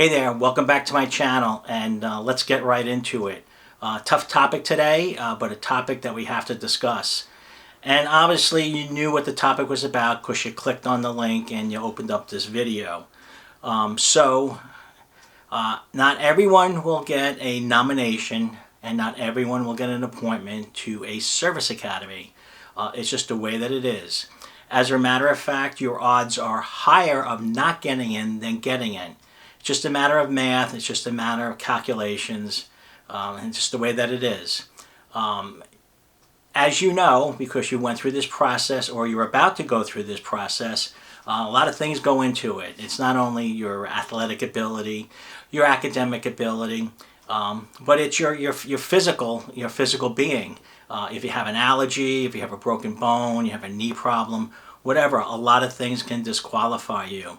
Hey there, welcome back to my channel, and let's get right into it. Tough topic today, but a topic that we have to discuss. And obviously you knew what the topic was about because you clicked on the link and you opened up this video. Not everyone will get a nomination and not everyone will get an appointment to a service academy. It's just the way that it is. As a matter of fact, your odds are higher of not getting in than getting in. It's just a matter of math. It's just a matter of calculations, and just the way that it is. As you know, because you went through this process or you're about to go through this process, a lot of things go into it. It's not only your athletic ability, your academic ability, but it's your physical being. If you have an allergy, if you have a broken bone, you have a knee problem, whatever, a lot of things can disqualify you.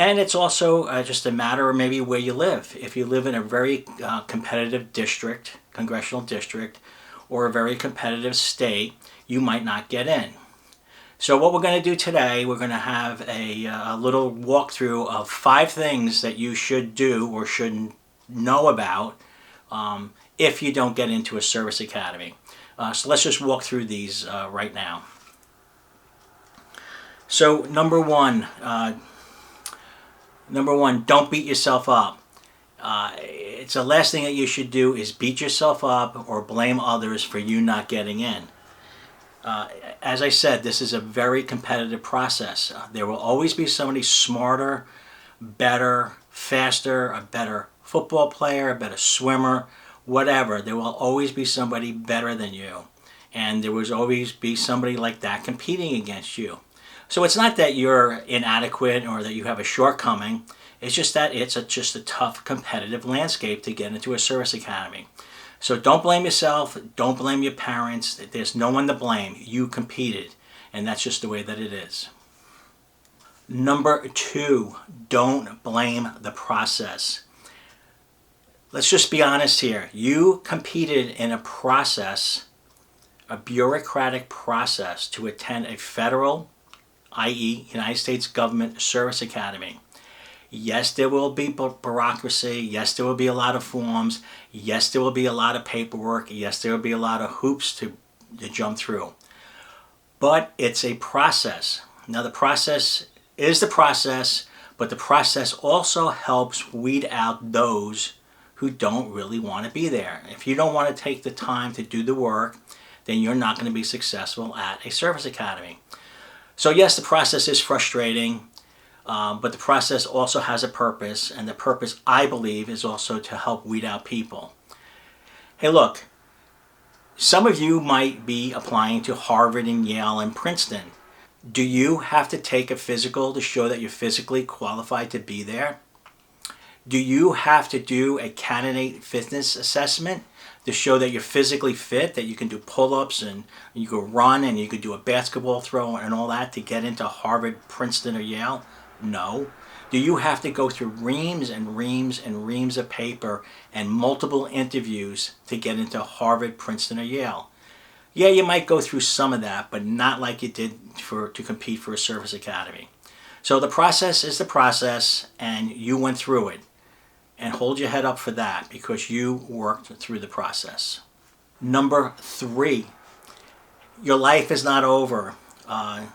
And it's also just a matter of maybe where you live. If you live in a very competitive district, congressional district, or a very competitive state, you might not get in. So what we're going to do today, we're going to have a little walkthrough of 5 things that you should do or should know about if you don't get into a service academy. So let's just walk through these right now. So number one, don't beat yourself up. It's the last thing that you should do is beat yourself up or blame others for you not getting in. As I said, this is a very competitive process. There will always be somebody smarter, better, faster, a better football player, a better swimmer, whatever. There will always be somebody better than you. And there will always be somebody like that competing against you. So it's not that you're inadequate or that you have a shortcoming. It's just that it's just a tough competitive landscape to get into a service academy. So don't blame yourself. Don't blame your parents. There's no one to blame. You competed. And that's just the way that it is. Number 2, don't blame the process. Let's just be honest here. You competed in a process, a bureaucratic process to attend a federal, i.e. United States government service academy. Yes, there will be bureaucracy. Yes, there will be a lot of forms. Yes, there will be a lot of paperwork. Yes, there will be a lot of hoops to jump through. But it's a process. Now the process is the process, but the process also helps weed out those who don't really want to be there. If you don't want to take the time to do the work, then you're not going to be successful at a service academy. So yes, the process is frustrating, but the process also has a purpose, and the purpose, I believe, is also to help weed out people. Hey, look, some of you might be applying to Harvard and Yale and Princeton. Do you have to take a physical to show that you're physically qualified to be there? Do you have to do a candidate fitness assessment to show that you're physically fit, that you can do pull-ups and you can run and you can do a basketball throw and all that to get into Harvard, Princeton, or Yale? No. Do you have to go through reams and reams and reams of paper and multiple interviews to get into Harvard, Princeton, or Yale? Yeah, you might go through some of that, but not like you did to compete for a service academy. So the process is the process, and you went through it. And hold your head up for that because you worked through the process. Number 3, your life is not over.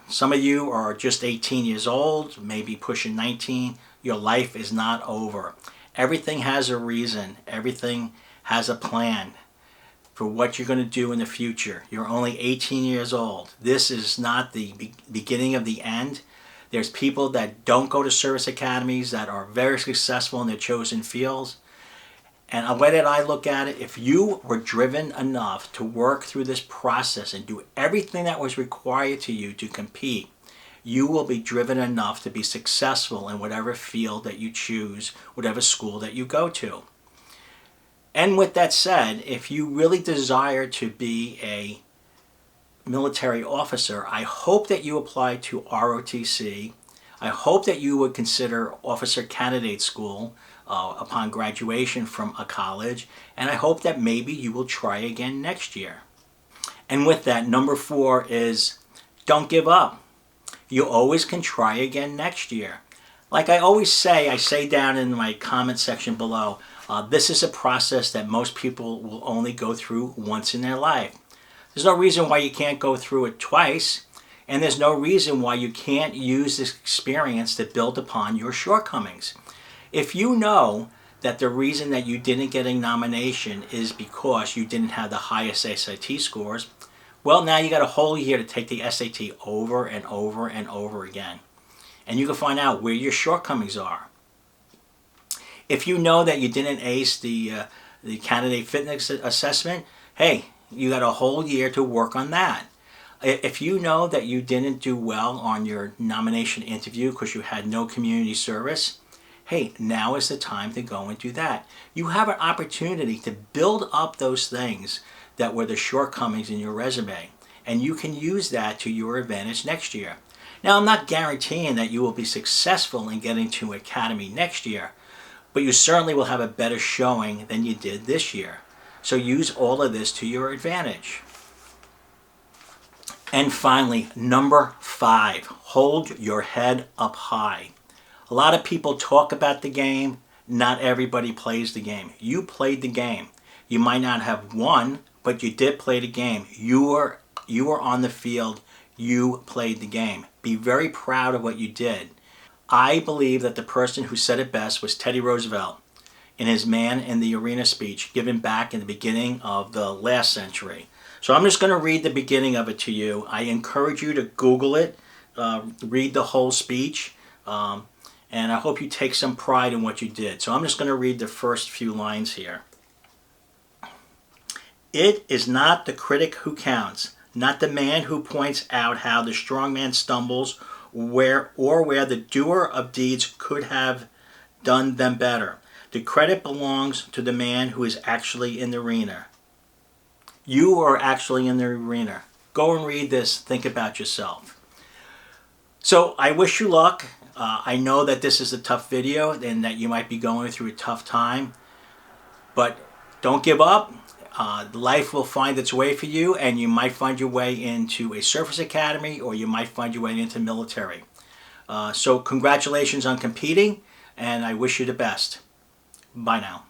Some of you are just 18 years old, maybe pushing 19. Your life is not over. Everything has a reason. Everything has a plan for what you're going to do in the future. You're only 18 years old. This is not the beginning of the end. There's people that don't go to service academies that are very successful in their chosen fields. And the way that I look at it, if you were driven enough to work through this process and do everything that was required to you to compete, you will be driven enough to be successful in whatever field that you choose, whatever school that you go to. And with that said, if you really desire to be a military officer, I hope that you apply to ROTC. I hope that you would consider Officer Candidate School upon graduation from a college, and I hope that maybe you will try again next year. And with that, number 4 is don't give up. You always can try again next year. Like I always say, I say down in my comment section below, this is a process that most people will only go through once in their life. There's no reason why you can't go through it twice, and there's no reason why you can't use this experience to build upon your shortcomings. If you know that the reason that you didn't get a nomination is because you didn't have the highest SAT scores, well, now you got a whole year to take the SAT over and over and over again. And you can find out where your shortcomings are. If you know that you didn't ace the candidate fitness assessment, hey, you got a whole year to work on that. If you know that you didn't do well on your nomination interview because you had no community service, hey, now is the time to go and do that. You have an opportunity to build up those things that were the shortcomings in your resume, and you can use that to your advantage next year. Now, I'm not guaranteeing that you will be successful in getting to Academy next year, but you certainly will have a better showing than you did this year. So use all of this to your advantage. And finally, number 5, hold your head up high. A lot of people talk about the game. Not everybody plays the game. You played the game. You might not have won, but you did play the game. You were on the field. You played the game. Be very proud of what you did. I believe that the person who said it best was Teddy Roosevelt in his Man in the Arena speech given back in the beginning of the last century. So I'm just going to read the beginning of it to you. I encourage you to Google it, read the whole speech, and I hope you take some pride in what you did. So I'm just going to read the first few lines here. It is not the critic who counts, not the man who points out how the strong man stumbles where the doer of deeds could have done them better. The credit belongs to the man who is actually in the arena. You are actually in the arena. Go and read this. Think about yourself. So I wish you luck. I know that this is a tough video and that you might be going through a tough time, but don't give up. Life will find its way for you, and you might find your way into a service academy, or you might find your way into military. So congratulations on competing, and I wish you the best. Bye now.